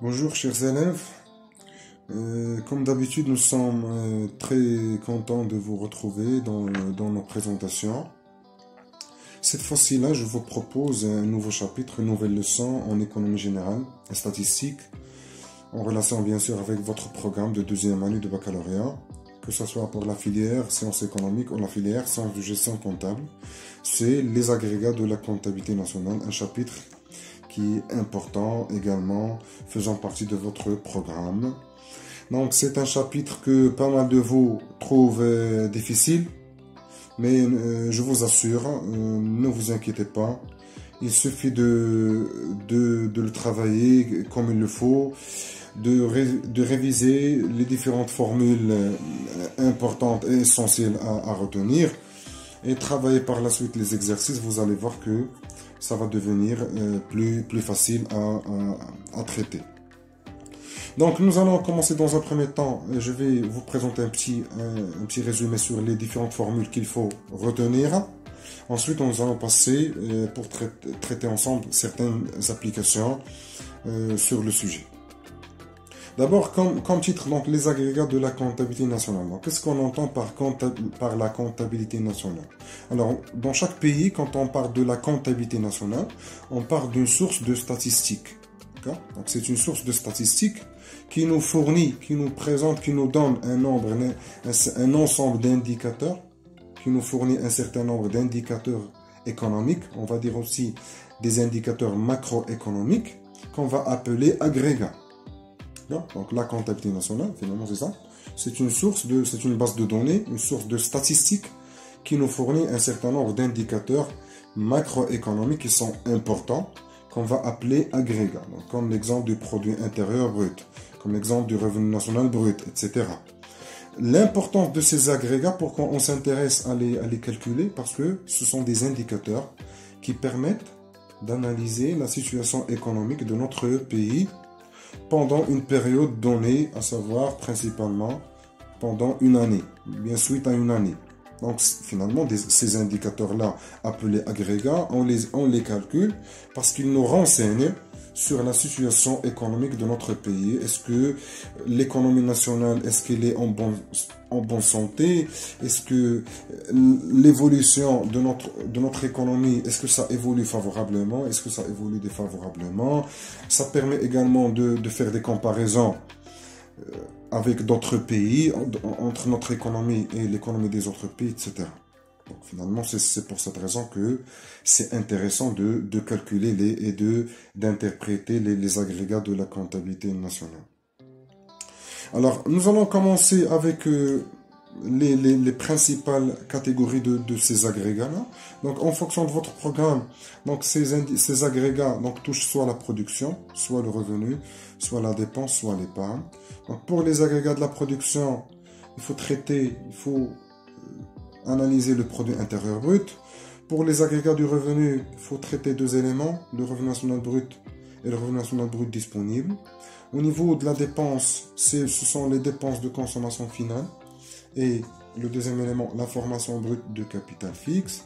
Bonjour chers élèves. Comme d'habitude, nous sommes très contents de vous retrouver dans nos présentations. Cette fois-ci-là, je vous propose un nouveau chapitre, une nouvelle leçon en économie générale et statistique, en relation bien sûr avec votre programme de deuxième année de baccalauréat, que ce soit pour la filière sciences économiques ou la filière sciences de gestion comptable. C'est les agrégats de la comptabilité nationale, un chapitre qui est important également, faisant partie de votre programme. Donc c'est un chapitre que pas mal de vous trouvent difficile, mais je vous assure, ne vous inquiétez pas, il suffit de le travailler comme il le faut, de réviser les différentes formules importantes et essentielles à retenir, et travailler par la suite les exercices. Vous allez voir que ça va devenir plus facile à traiter. Donc nous allons commencer dans un premier temps. Je vais vous présenter un petit résumé sur les différentes formules qu'il faut retenir. Ensuite, nous allons passer pour traiter ensemble certaines applications sur le sujet. D'abord, comme titre, donc les agrégats de la comptabilité nationale. Donc, qu'est-ce qu'on entend par la comptabilité nationale? Alors, dans chaque pays, quand on parle de la comptabilité nationale, on parle d'une source de statistiques. Donc, c'est une source de statistiques qui nous fournit, qui nous présente, qui nous donne un ensemble d'indicateurs, qui nous fournit un certain nombre d'indicateurs économiques, on va dire aussi des indicateurs macroéconomiques, qu'on va appeler agrégats. Donc la comptabilité nationale, finalement c'est ça. C'est une base de données, une source de statistiques qui nous fournit un certain nombre d'indicateurs macroéconomiques qui sont importants, qu'on va appeler agrégats. Donc, comme l'exemple du produit intérieur brut, comme l'exemple du revenu national brut, etc. L'importance de ces agrégats, pourquoi on s'intéresse à les calculer? Parce que ce sont des indicateurs qui permettent d'analyser la situation économique de notre pays pendant une période donnée, à savoir principalement pendant une année, bien suite à une année. Donc finalement, ces indicateurs-là, appelés agrégats, on les calcule parce qu'ils nous renseignent sur la situation économique de notre pays. Est-ce que l'économie nationale, est-ce qu'elle est en bonne santé? Est-ce que l'évolution de notre économie, est-ce que ça évolue favorablement? Est-ce que ça évolue défavorablement? Ça permet également de faire des comparaisons avec d'autres pays, entre notre économie et l'économie des autres pays, etc. Donc finalement, c'est pour cette raison que c'est intéressant de calculer et d'interpréter les agrégats de la comptabilité nationale. Alors, nous allons commencer avec les principales catégories de ces agrégats-là. Donc, en fonction de votre programme, donc ces agrégats touchent soit la production, soit le revenu, soit la dépense, soit l'épargne. Donc, pour les agrégats de la production, il faut analyser le produit intérieur brut. Pour les agrégats du revenu, il faut traiter deux éléments, le revenu national brut et le revenu national brut disponible. Au niveau de la dépense, ce sont les dépenses de consommation finale. Et le deuxième élément, la formation brute de capital fixe.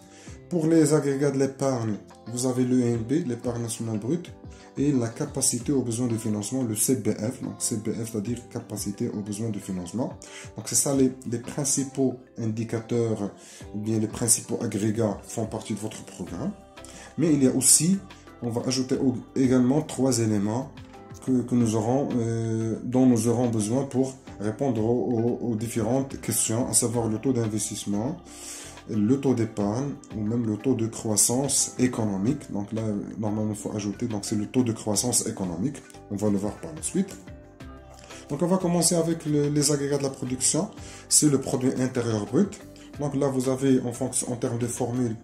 Pour les agrégats de l'épargne, vous avez l'ENB, l'épargne nationale brute, et la capacité aux besoins de financement, le CBF. Donc CBF, c'est-à-dire capacité aux besoins de financement. Donc c'est ça les principaux indicateurs, ou bien les principaux agrégats font partie de votre programme. Mais il y a aussi, on va ajouter également trois éléments dont nous aurons besoin pour répondre aux différentes questions, à savoir le taux d'investissement, le taux d'épargne ou même le taux de croissance économique. Donc là, normalement, il faut ajouter, donc c'est le taux de croissance économique. On va le voir par la suite. Donc on va commencer avec les agrégats de la production. C'est le produit intérieur brut. Donc là, vous avez, en termes de formule,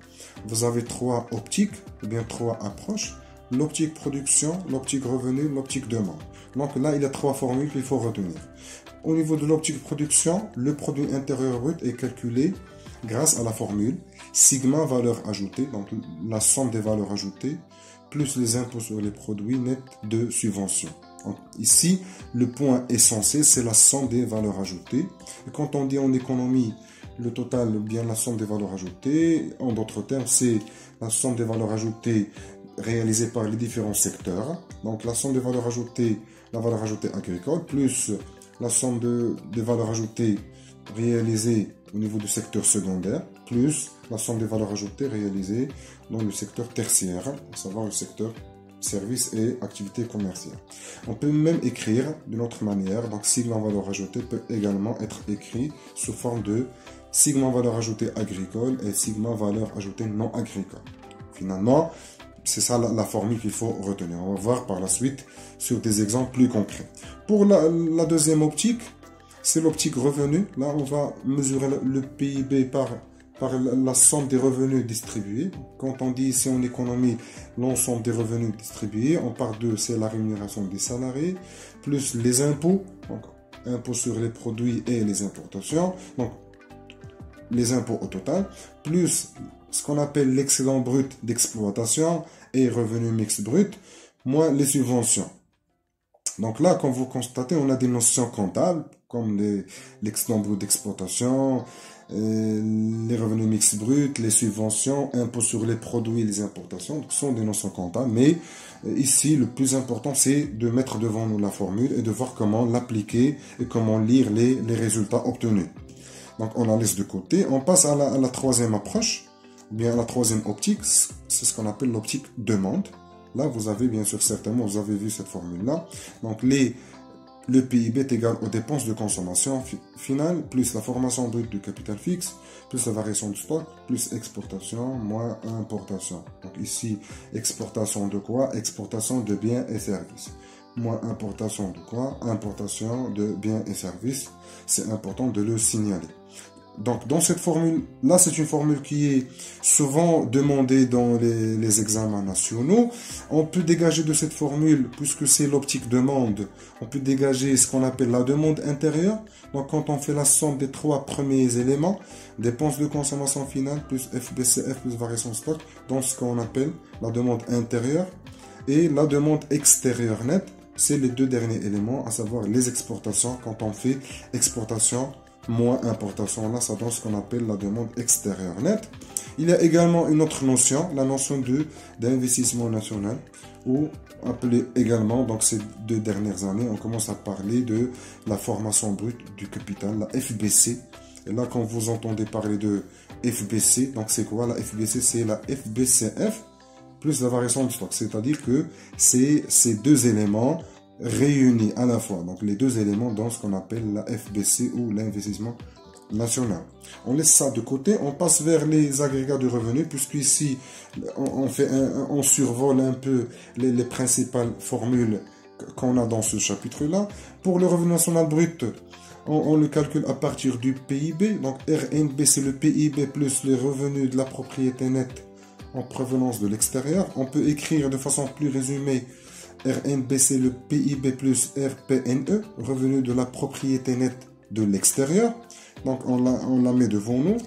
vous avez trois optiques, ou bien trois approches. L'optique production, l'optique revenu, l'optique demande. Donc là, il y a trois formules qu'il faut retenir. Au niveau de l'optique production, le produit intérieur brut est calculé grâce à la formule sigma valeur ajoutée, donc la somme des valeurs ajoutées, plus les impôts sur les produits nets de subvention. Donc ici, le point essentiel, c'est la somme des valeurs ajoutées. Et quand on dit en économie, le total, bien la somme des valeurs ajoutées, en d'autres termes, c'est la somme des valeurs ajoutées réalisée par les différents secteurs. Donc la somme des valeurs ajoutées, la valeur ajoutée agricole, plus la somme des valeurs ajoutées réalisées au niveau du secteur secondaire, plus la somme des valeurs ajoutées réalisées dans le secteur tertiaire, à savoir le secteur services et activités commerciales. On peut même écrire d'une autre manière, donc sigma valeur ajoutée peut également être écrit sous forme de sigma valeur ajoutée agricole et sigma valeur ajoutée non agricole. Finalement, c'est ça la formule qu'il faut retenir. On va voir par la suite sur des exemples plus concrets. Pour la deuxième optique, c'est l'optique revenu. Là, on va mesurer le PIB par la somme des revenus distribués. Quand on dit ici en économie l'ensemble des revenus distribués, on parle de c'est la rémunération des salariés, plus les impôts, donc impôts sur les produits et les importations, donc les impôts au total, plus ce qu'on appelle l'excédent brut d'exploitation et revenu mixte brut, moins les subventions. Donc là, comme vous constatez, on a des notions comptables, comme l'excédent brut d'exploitation, les revenus mixtes bruts, les subventions, impôts sur les produits et les importations, donc ce sont des notions comptables, mais ici, le plus important, c'est de mettre devant nous la formule et de voir comment l'appliquer et comment lire les résultats obtenus. Donc, on la laisse de côté. On passe à la troisième approche, ou bien à la troisième optique, c'est ce qu'on appelle l'optique demande. Là, vous avez bien sûr certainement, vous avez vu cette formule-là. Donc, le PIB est égal aux dépenses de consommation finale, plus la formation brute du capital fixe, plus la variation du stock, plus exportation, moins importation. Donc ici, exportation de quoi? Exportation de biens et services. Moins importation de quoi? Importation de biens et services. C'est important de le signaler. Donc, dans cette formule-là, c'est une formule qui est souvent demandée dans les examens nationaux. On peut dégager de cette formule, puisque c'est l'optique demande, on peut dégager ce qu'on appelle la demande intérieure. Donc, quand on fait la somme des trois premiers éléments, dépenses de consommation finale plus FBCF plus variation de stock, dans ce qu'on appelle la demande intérieure. Et la demande extérieure nette, c'est les deux derniers éléments, à savoir les exportations. Quand on fait exportation moins importation, là ça donne ce qu'on appelle la demande extérieure nette. Il y a également une autre notion, la notion d'investissement national, ou appelé également, donc ces 2 dernières années, on commence à parler de la formation brute du capital, la FBC. Et là, quand vous entendez parler de FBC, donc c'est quoi la FBC? C'est la FBCF plus la variation du stock, c'est-à-dire que c'est ces deux éléments réunis à la fois, donc les deux éléments dans ce qu'on appelle la FBC ou l'investissement national. On laisse ça de côté, on passe vers les agrégats de revenus, puisqu'ici on survole un peu les principales formules qu'on a dans ce chapitre-là. Pour le revenu national brut, on le calcule à partir du PIB, donc RNB c'est le PIB plus les revenus de la propriété nette en provenance de l'extérieur. On peut écrire de façon plus résumée RNB, c'est le PIB plus RPNE, revenu de la propriété nette de l'extérieur. Donc, on la met devant nous.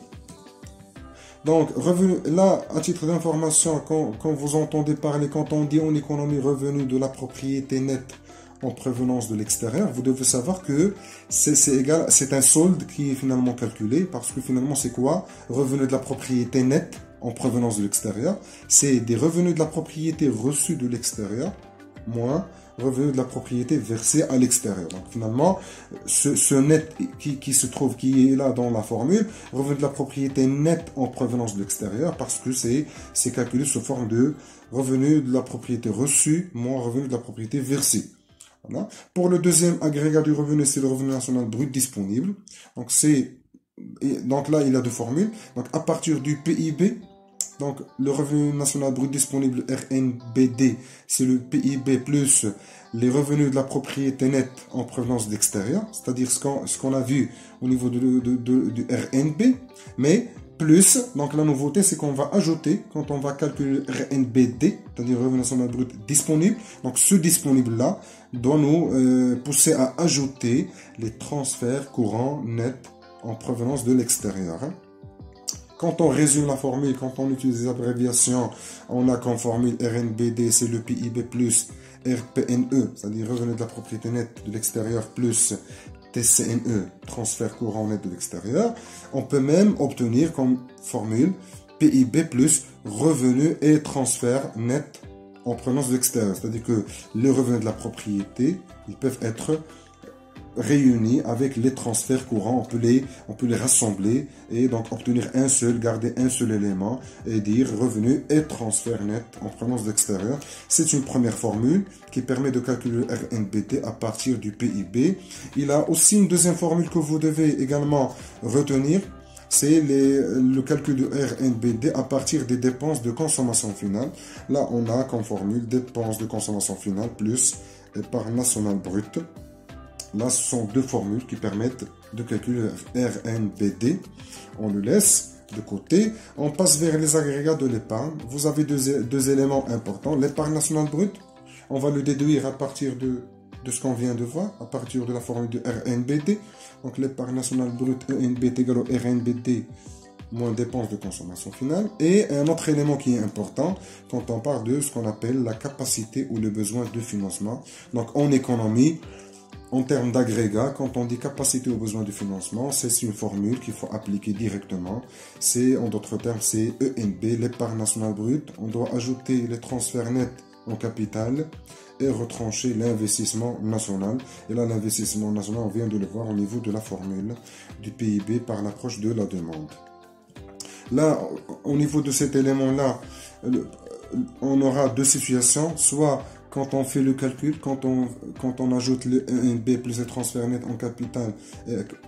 Donc, revenu, là, à titre d'information, quand vous entendez parler, quand on dit en économie revenu de la propriété nette en provenance de l'extérieur, vous devez savoir que c'est un solde qui est finalement calculé, parce que finalement, c'est quoi? Revenu de la propriété nette en provenance de l'extérieur, c'est des revenus de la propriété reçus de l'extérieur, moins revenu de la propriété versé à l'extérieur. Donc finalement, ce net qui se trouve, qui est là dans la formule, revenu de la propriété nette en provenance de l'extérieur, parce que c'est calculé sous forme de revenu de la propriété reçu moins revenu de la propriété versée. Voilà. Pour le deuxième agrégat du revenu, c'est le revenu national brut disponible. Donc là, il y a deux formules. Donc à partir du PIB, donc, le revenu national brut disponible RNBD, c'est le PIB plus les revenus de la propriété nette en provenance d'extérieur, c'est-à-dire ce qu'on a vu au niveau du RNB, mais plus, donc la nouveauté, c'est qu'on va ajouter, quand on va calculer RNBD, c'est-à-dire revenu national brut disponible, donc ce disponible-là doit nous pousser à ajouter les transferts courants nets en provenance de l'extérieur. Quand on résume la formule, quand on utilise les abréviations, on a comme formule RNBD, c'est le PIB plus RPNE, c'est-à-dire revenu de la propriété nette de l'extérieur plus TCNE, transfert courant net de l'extérieur. On peut même obtenir comme formule PIB plus revenu et transfert net en provenance de l'extérieur. C'est-à-dire que les revenus de la propriété, ils peuvent être réunis avec les transferts courants. On peut les rassembler et donc obtenir un seul, garder un seul élément et dire revenus et transfert net en provenance de l'extérieur. C'est une première formule qui permet de calculer le RNBD à partir du PIB. Il a aussi une deuxième formule que vous devez également retenir. C'est le calcul du RNBD à partir des dépenses de consommation finale. Là, on a comme formule dépenses de consommation finale plus épargne nationale brute. Là, ce sont deux formules qui permettent de calculer le RNBD. On le laisse de côté. On passe vers les agrégats de l'épargne. Vous avez deux éléments importants. L'épargne nationale brute, on va le déduire à partir de ce qu'on vient de voir, à partir de la formule de RNBD. Donc, l'épargne nationale brute, ENBD égale au RNBD moins dépenses de consommation finale. Et un autre élément qui est important quand on parle de ce qu'on appelle la capacité ou le besoin de financement. Donc, en économie, en termes d'agrégat, quand on dit capacité ou besoin de financement, c'est une formule qu'il faut appliquer directement. C'est, en d'autres termes, c'est ENB, l'épargne nationale brute. On doit ajouter les transferts nets en capital et retrancher l'investissement national. Et là, l'investissement national, on vient de le voir au niveau de la formule du PIB par l'approche de la demande. Là, au niveau de cet élément-là, on aura deux situations, soit quand on fait le calcul, quand on ajoute le ENB plus les transferts nets en capital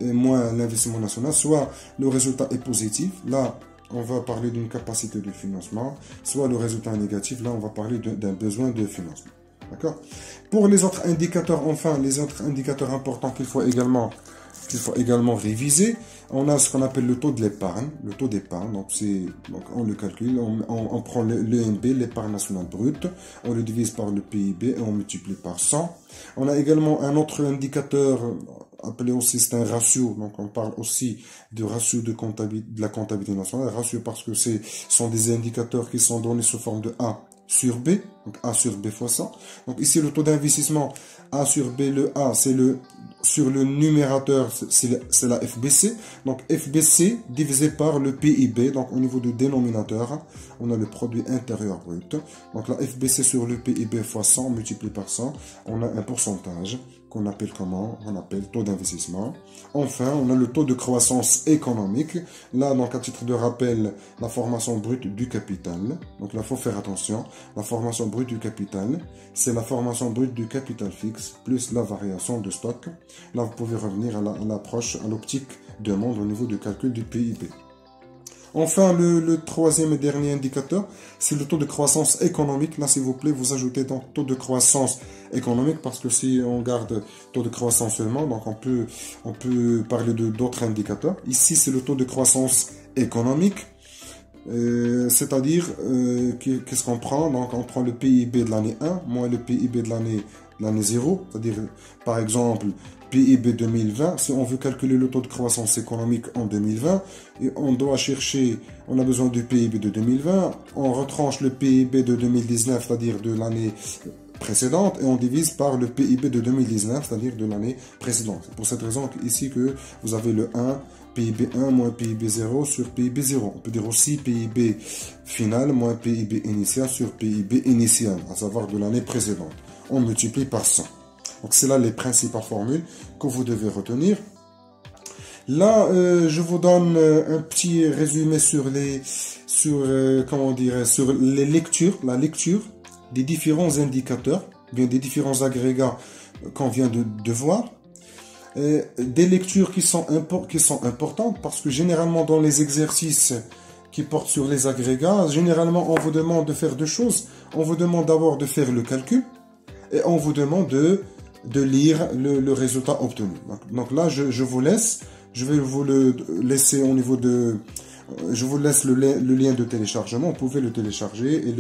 et moins l'investissement national, soit le résultat est positif, là on va parler d'une capacité de financement, soit le résultat est négatif, là on va parler d'un besoin de financement. D'accord? Pour les autres indicateurs, enfin, les autres indicateurs importants qu'il faut également réviser, on a ce qu'on appelle le taux de l'épargne, le taux d'épargne, donc on le calcule, on prend l'ENB, l'épargne nationale brute, on le divise par le PIB et on multiplie par 100. On a également un autre indicateur appelé aussi, c'est un ratio, donc on parle aussi de ratio de la comptabilité nationale, ratio parce que ce sont des indicateurs qui sont donnés sous forme de A sur B, donc A sur B fois 100. Donc ici le taux d'investissement A sur B, le A c'est sur le numérateur, c'est la FBC. Donc FBC divisé par le PIB. Donc au niveau du dénominateur, on a le produit intérieur brut. Donc la FBC sur le PIB fois 100 multiplié par 100, on a un pourcentage qu'on appelle comment? On appelle taux d'investissement. Enfin, on a le taux de croissance économique. Là, donc à titre de rappel, la formation brute du capital. Donc là, il faut faire attention. La formation brute du capital, c'est la formation brute du capital fixe plus la variation de stock. Là, vous pouvez revenir à l'approche, à l'optique de monde au niveau du calcul du PIB. Enfin, le troisième et dernier indicateur, c'est le taux de croissance économique. Là, s'il vous plaît, vous ajoutez donc taux de croissance économique parce que si on garde taux de croissance seulement, donc on peut parler d'autres indicateurs. Ici, c'est le taux de croissance économique. C'est-à-dire, qu'est-ce qu'on prend? Donc, on prend le PIB de l'année 1 moins le PIB de l'année 0. C'est-à-dire, par exemple, PIB 2020, si on veut calculer le taux de croissance économique en 2020, et on a besoin du PIB de 2020, on retranche le PIB de 2019, c'est-à-dire de l'année précédente, et on divise par le PIB de 2019, c'est-à-dire de l'année précédente. C'est pour cette raison ici que vous avez le 1, PIB 1 moins PIB 0 sur PIB 0. On peut dire aussi PIB final moins PIB initial sur PIB initial, à savoir de l'année précédente. On multiplie par 100. Donc c'est là les principales formules que vous devez retenir. Là, je vous donne un petit résumé sur les lectures, la lecture des différents indicateurs, bien des différents agrégats qu'on vient de voir. Des lectures qui sont importantes parce que généralement dans les exercices qui portent sur les agrégats, généralement on vous demande de faire deux choses. On vous demande d'abord de faire le calcul et on vous demande de lire le résultat obtenu. Donc là, je vous laisse. Je vais vous le laisser au niveau de... Je vous laisse le lien de téléchargement. Vous pouvez le télécharger et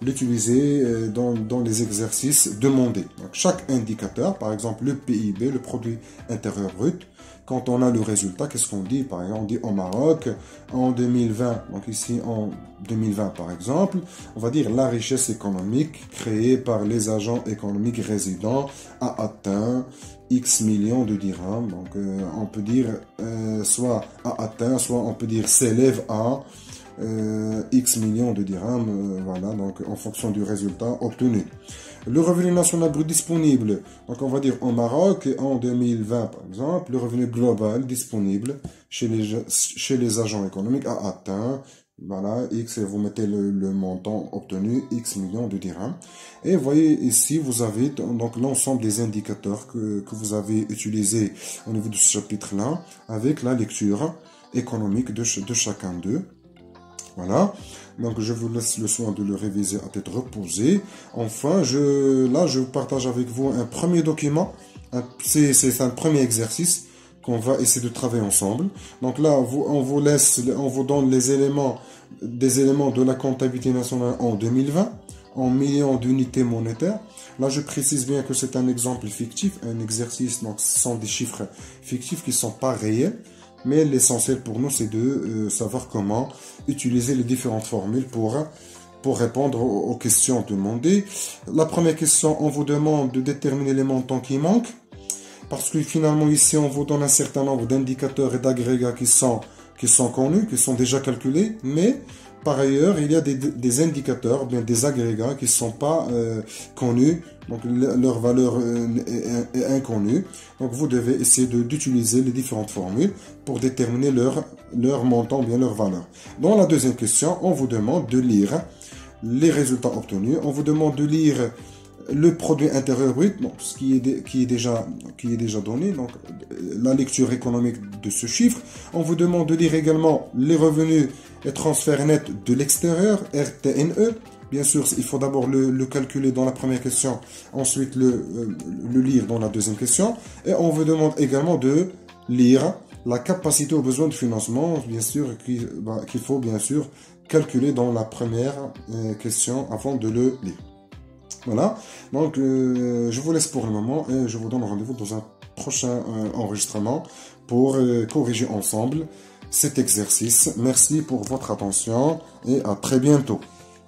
l'utiliser dans les exercices demandés. Donc chaque indicateur, par exemple le PIB, le produit intérieur brut, quand on a le résultat, qu'est-ce qu'on dit? Par exemple, on dit au Maroc, en 2020, donc ici en 2020 par exemple, on va dire la richesse économique créée par les agents économiques résidents a atteint X millions de dirhams. Donc on peut dire soit a atteint, soit on peut dire s'élève à, X millions de dirhams, voilà, donc en fonction du résultat obtenu. Le revenu national brut disponible, donc on va dire au Maroc, en 2020 par exemple, le revenu global disponible chez les agents économiques a atteint, voilà, X, et vous mettez le montant obtenu, X millions de dirhams. Et vous voyez ici, vous avez donc l'ensemble des indicateurs que vous avez utilisés au niveau de ce chapitre-là, avec la lecture économique de chacun d'eux. Voilà, donc je vous laisse le soin de le réviser à tête reposée. Enfin, je partage avec vous un premier document. C'est un premier exercice qu'on va essayer de travailler ensemble. Donc là, on vous donne des éléments de la comptabilité nationale en 2020, en millions d'unités monétaires. Là, je précise bien que c'est un exemple fictif, un exercice, donc ce sont des chiffres fictifs qui ne sont pas réels. Mais l'essentiel pour nous, c'est de savoir comment utiliser les différentes formules pour répondre aux questions demandées. La première question, on vous demande de déterminer les montants qui manquent. Parce que finalement, ici, on vous donne un certain nombre d'indicateurs et d'agrégats qui sont connus, qui sont déjà calculés. Mais par ailleurs, il y a des indicateurs, bien des agrégats qui ne sont pas connus. Donc leur valeur est inconnue. Donc vous devez essayer d'utiliser les différentes formules pour déterminer leur montant, bien leur valeur. Dans la deuxième question, on vous demande de lire les résultats obtenus. On vous demande de lire le produit intérieur brut, donc ce qui est déjà donné, donc la lecture économique de ce chiffre. On vous demande de lire également les revenus et transferts nets de l'extérieur, RTNE. Bien sûr, il faut d'abord le calculer dans la première question, ensuite le lire dans la deuxième question. Et on vous demande également de lire la capacité aux besoins de financement, bien sûr, qu'il faut bien sûr calculer dans la première question avant de le lire. Voilà, donc je vous laisse pour le moment et je vous donne rendez-vous dans un prochain enregistrement pour corriger ensemble cet exercice. Merci pour votre attention et à très bientôt.